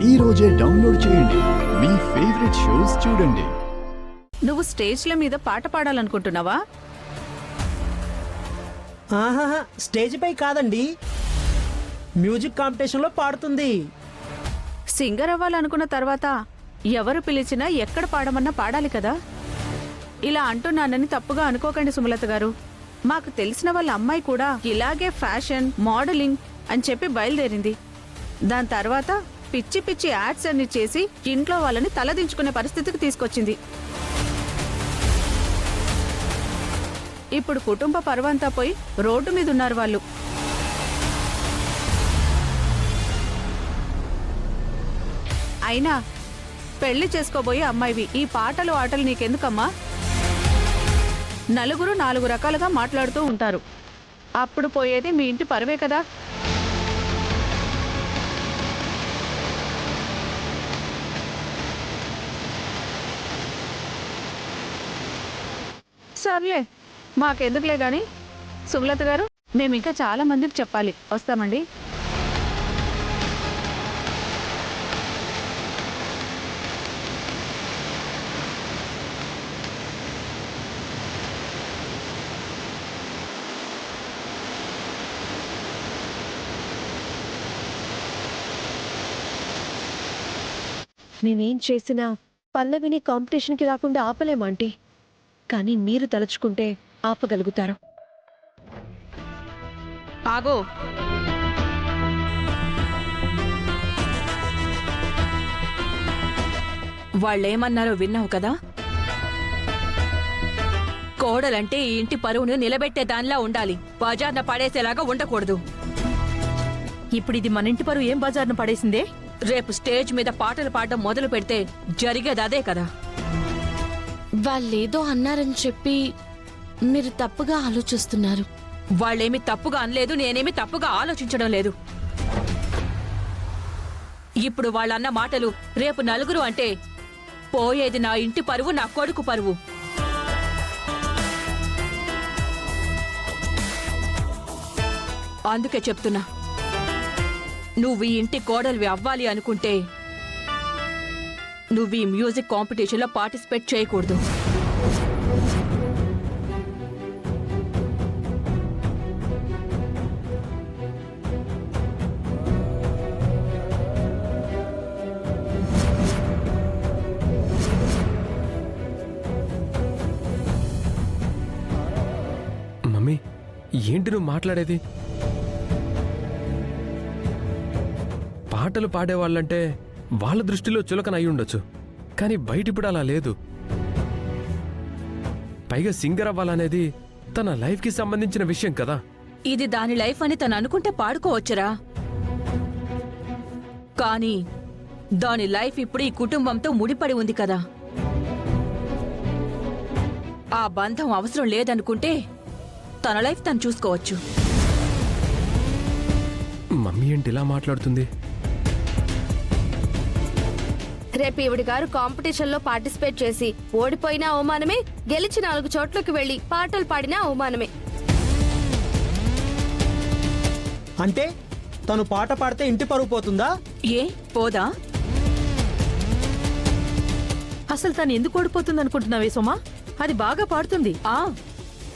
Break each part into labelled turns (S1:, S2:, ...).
S1: ఈ రోజే డౌన్లోడ్ చేయండి. మీ ఫేవరెట్ షోస్ చూడండి.
S2: నువ్వు స్టేజ్ల మీద పాట పాడాలనుకుంటున్నావా?
S3: ఆహాహా, స్టేజ్ పై కాదండి, మ్యూజిక్ కాంపిటీషన్లో పాడుతుంది.
S2: సింగర్ అవ్వాలనుకున్న తర్వాత ఎవరు పిలిచినా ఎక్కడ పాడమన్నా పాడాలి కదా. ఇలా అంటున్నానని తప్పుగా అనుకోకండి సుమలత గారు. మాకు తెలిసిన వాళ్ళ అమ్మాయి కూడా ఇలాగే ఫ్యాషన్ మోడలింగ్ అని చెప్పి బయలుదేరింది. దాని తర్వాత పిచ్చి పిచ్చి యాడ్స్ అన్ని చేసి ఇంట్లో వాళ్ళని తలదించుకునే పరిస్థితికి తీసుకొచ్చింది. ఇప్పుడు కుటుంబ పరువంతా పోయి రోడ్డు మీద ఉన్నారు వాళ్ళు. అయినా పెళ్లి చేసుకోబోయే అమ్మాయివి ఈ పాటలు ఆటలు నీకెందుకమ్మా? నలుగురు 4 రకాలుగా మాట్లాడుతూ ఉంటారు. అప్పుడు పోయేది మీ ఇంటి పరువే కదా. సర్లే, మాకెందుకులే గాని సుమలత గారు, మేము ఇంకా చాలా మందికి చెప్పాలి. వస్తామండి.
S4: నేనేం చేసినా పల్లవిని కాంపిటీషన్కి రాకుండా ఆపలేమాంటీ, కానీ మీరు తలుచుకుంటే ఆపగలుగుతారు.
S2: ఆగో,
S5: వాళ్ళేమన్నారో విన్నావు కదా? కోడలంటే ఈ ఇంటి పరువును నిలబెట్టే దానిలా ఉండాలి, బజార్న పడేసేలాగా ఉండకూడదు.
S4: ఇప్పుడు ఇది మన ఇంటి పరువు ఏం బజార్ను పడేసిందే?
S5: రేపు స్టేజ్ మీద పాటలు పాడడం మొదలు పెడితే జరిగేది అదే కదా.
S6: వాళ్ళేదో అన్నారని చెప్పి మీరు తప్పుగా ఆలోచిస్తున్నారు.
S5: వాళ్ళేమి తప్పుగా అనలేదు, నేనేమి తప్పుగా ఆలోచించడం లేదు. ఇప్పుడు వాళ్ళన్న మాటలు రేపు నలుగురు అంటే పోయేది నా ఇంటి పరువు, నా కొడుకు పరువు. అందుకే చెప్తున్నా, నువ్వు ఈ ఇంటి కోడలివి అవ్వాలి అనుకుంటే నువ్వు ఈ మ్యూజిక్ కాంపిటీషన్లో పార్టిసిపేట్ చేయకూడదు.
S7: మమ్మీ, ఏంటి నువ్వు మాట్లాడేది? పాటలు పాడేవాళ్ళంటే వాళ్ళ దృష్టిలో చులకన అయి ఉండొచ్చు, కానీ బయట ఇప్పుడు అలా లేదు. పైగా సింగర్ అవ్వాలనేది తన లైఫ్కి సంబంధించిన విషయం కదా.
S5: ఇది దాని లైఫ్ అని తను అనుకుంటే పాడుకోవచ్చురా, కానీ దాని లైఫ్ ఇప్పుడు ఈ కుటుంబంతో ముడిపడి ఉంది కదా. ఆ బంధం అవసరం లేదనుకుంటే తన లైఫ్ తను చూసుకోవచ్చు.
S7: మమ్మీ ఏంటి ఇలా మాట్లాడుతుంది?
S8: రేపు ఈవిడి గారు కాంపిటీషన్ లో పార్టిసిపేట్ చేసి ఓడిపోయినా అవమానమే, గెలిచి 4 చోట్లకి వెళ్లి పాటలు పాడినా అవమానమే.
S3: అంటే తను పాట పాడితే ఇంటి పరువు పోతుందా?
S5: ఏ పోదా?
S4: అసలు తను ఎందుకు ఓడిపోతుంది అనుకుంటున్నావే సోమా? అది బాగా పాడుతుంది.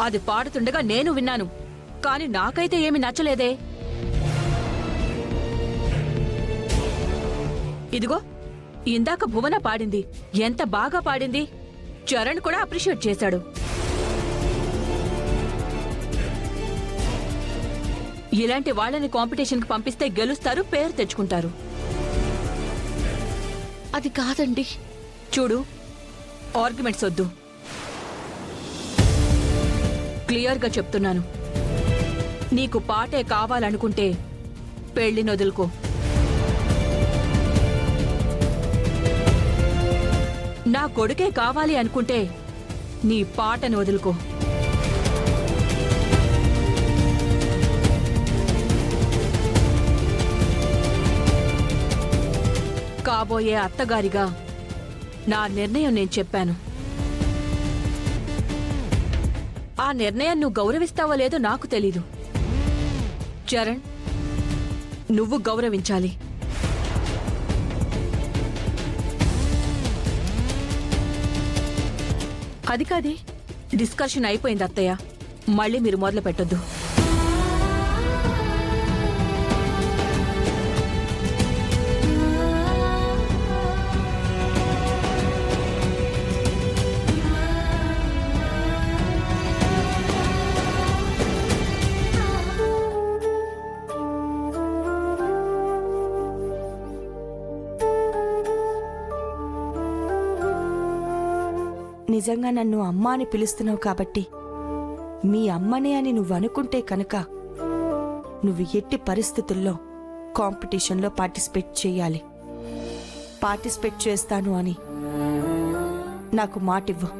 S5: అది పాడుతుండగా నేను విన్నాను, కాని నాకైతే ఏమి నచ్చలేదే. ఇదిగో ఇందాక భువన పాడింది, ఎంత బాగా పాడింది. చరణ్ కూడా అప్రిషియేట్ చేశాడు. ఇలాంటి వాళ్ళని కాంపిటీషన్కి పంపిస్తే గెలుస్తారు, పేరు తెచ్చుకుంటారు.
S6: అది కాదండి.
S5: చూడు, ఆర్గ్యుమెంట్స్ వద్దు, క్లియర్గా చెప్తున్నాను. నీకు పాటే కావాలనుకుంటే పెళ్లిని వదులుకో. నా కొడుకే కావాలి అనుకుంటే నీ పాటను వదులుకో. కాబోయే అత్తగారిగా నా నిర్ణయం నేను చెప్పాను. ఆ నిర్ణయం నువ్వు గౌరవిస్తావో లేదో నాకు తెలీదు. చరణ్, నువ్వు గౌరవించాలి.
S4: అది కాదే.
S5: డిస్కషన్ అయిపోయింది అత్తయ్య, మళ్ళీ మీరు మొదలు పెట్టొద్దు.
S9: నిజంగా నన్ను అమ్మ అని పిలుస్తున్నావు కాబట్టి మీ అమ్మనే అని నువ్వు అనుకుంటే కనుక నువ్వు ఎట్టి పరిస్థితుల్లో కాంపిటీషన్లో పార్టిసిపేట్ చేయాలి. పార్టిసిపేట్ చేస్తాను అని నాకు మాటివ్వు.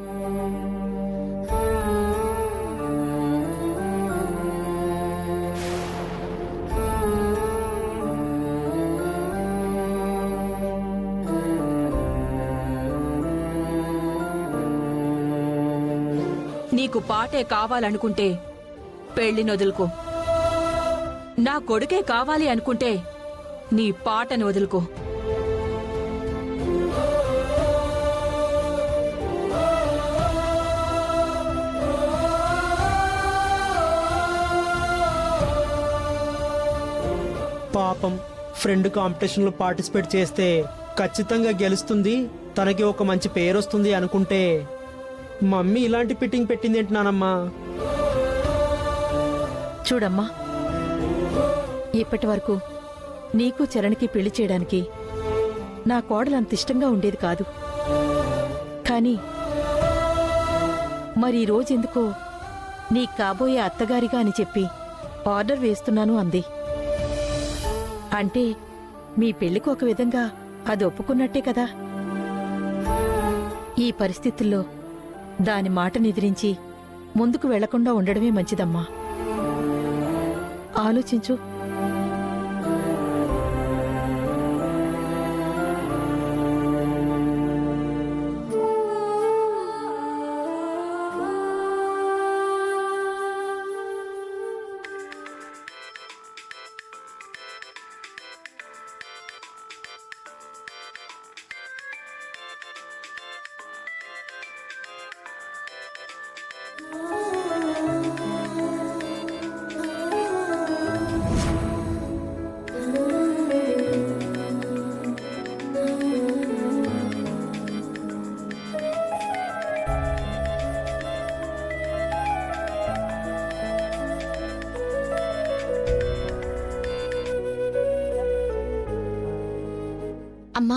S5: నీకు పాటే కావాలనుకుంటే పెళ్లిని వదులుకో. నా కొడుకే కావాలి అనుకుంటే నీ పాటని వదులుకో.
S3: పాపం ఫ్రెండ్ కాంపిటీషన్లో పార్టిసిపేట్ చేస్తే ఖచ్చితంగా గెలుస్తుంది, తనకి ఒక మంచి పేరు వస్తుంది అనుకుంటే మమ్మీ ఇలాంటి ఫిట్టింగ్ పెట్టింది ఏంటన్నానమ్మా.
S4: చూడమ్మా, ఇప్పటి వరకు నీకు చరణ్కి పెళ్లి చేయడానికి నా కోడలు అంత ఇష్టంగా ఉండేది కాదు. కానీ మరి ఈ రోజెందుకో నీ కాబోయే అత్తగారిగా అని చెప్పి ఆర్డర్ వేస్తున్నాను అంది. అంటే మీ పెళ్లికి ఒక విధంగా అది ఒప్పుకున్నట్టే కదా. ఈ పరిస్థితుల్లో దాని మాటనెదిరించి ముందుకు వెళ్లకుండా ఉండడమే మంచిదమ్మా. ఆలోచించు.
S6: అమ్మా,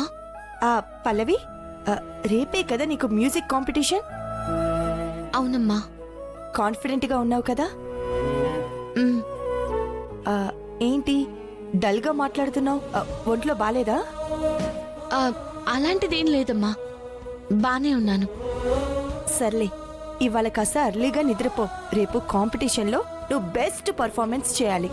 S9: పల్లవి, రేపే కదా నీకు మ్యూజిక్ కాంపిటీషన్?
S6: అవునమ్మా.
S9: కాన్ఫిడెంట్గా ఉన్నావు కదా?
S6: మ్,
S9: ఏంటి డల్గా మాట్లాడుతున్నావు? ఒంట్లో బాలేదా?
S6: ఆ, అలాంటిదేం లేదమ్మా, బానే ఉన్నాను.
S9: సర్లే, ఇవాళ కాస్త అర్లీగా నిద్రపో. రేపు కాంపిటీషన్లో నువ్వు బెస్ట్ పర్ఫార్మెన్స్ చేయాలి.